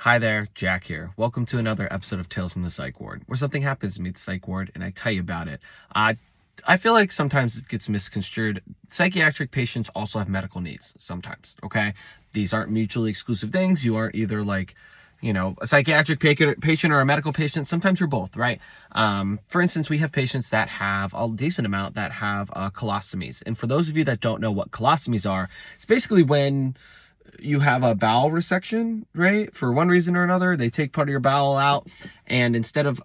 Hi there, Jack here. Welcome to another episode of Tales from the Psych Ward, where something happens to me at the Psych Ward and I tell you about it. I feel like sometimes it gets misconstrued. Psychiatric patients also have medical needs sometimes, okay? These aren't mutually exclusive things. You aren't either a psychiatric patient or a medical patient. Sometimes you're both, right? For instance, we have patients that have a decent amount that have colostomies. And for those of you that don't know what colostomies are, it's basically when you have a bowel resection, right? For one reason or another, they take part of your bowel out, and instead of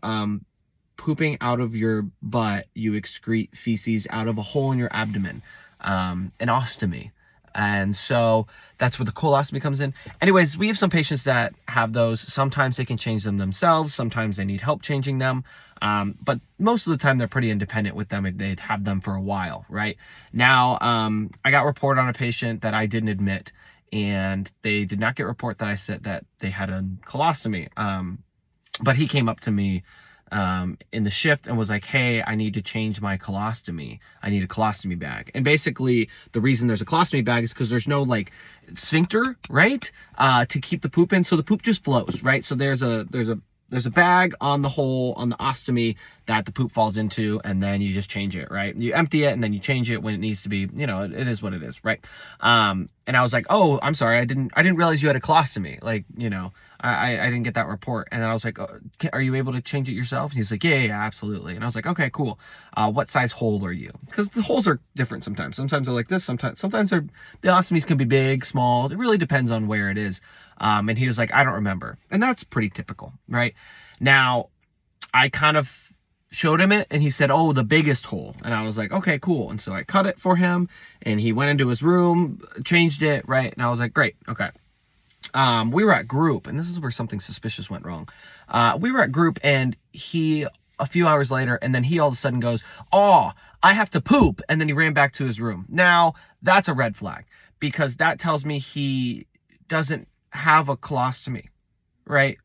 pooping out of your butt, you excrete feces out of a hole in your abdomen, an ostomy. And so that's where the colostomy comes in. Anyways, we have some patients that have those. Sometimes they can change them themselves. Sometimes they need help changing them. But most of the time they're pretty independent with them if they'd had them for a while, right? Now, I got reported on a patient that I didn't admit, and they did not get report that I said that they had a colostomy. But he came up to me in the shift and was like, hey, I need to change my colostomy. I need a colostomy bag. And basically the reason there's a colostomy bag is because there's no like sphincter, right? To keep the poop in. So the poop just flows, right? So there's a bag on the hole on the ostomy that the poop falls into, and then you just change it, right? You empty it and then you change it when it needs to be, it is what it is, right? And I was like, oh, I'm sorry, I didn't realize you had a colostomy. Like, I didn't get that report. And then I was like, oh, are you able to change it yourself? And he's like, yeah, absolutely. And I was like, okay, cool. What size hole are you? Because the holes are different sometimes. Sometimes they're like this. Sometimes the ostomies can be big, small. It really depends on where it is. And he was like, I don't remember. And that's pretty typical, right? Now, I kind of showed him it and he said, oh, the biggest hole. And I was like, okay, cool. And so I cut it for him and he went into his room, changed it, right? And I was like, great, okay. We were at group, and this is where something suspicious went wrong. We were at group, and he, a few hours later, and then he all of a sudden goes, oh, I have to poop. And then he ran back to his room. Now, that's a red flag, because that tells me he doesn't have a colostomy, right?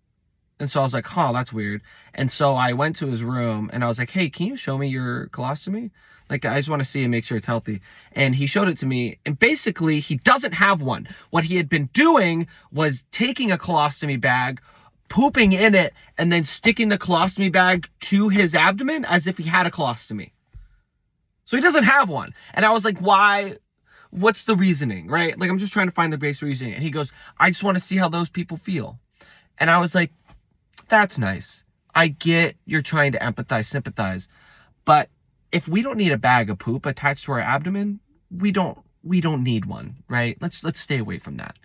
And so I was like, huh, that's weird. And so I went to his room and I was like, hey, can you show me your colostomy? Like, I just want to see and make sure it's healthy. And he showed it to me. And basically, he doesn't have one. What he had been doing was taking a colostomy bag, pooping in it, and then sticking the colostomy bag to his abdomen as if he had a colostomy. So he doesn't have one. And I was like, why? What's the reasoning, right? Like, I'm just trying to find the base reasoning. And he goes, I just want to see how those people feel. And I was like, that's nice. I get you're trying to empathize, sympathize, but if we don't need a bag of poop attached to our abdomen, we don't need one, right? Let's stay away from that.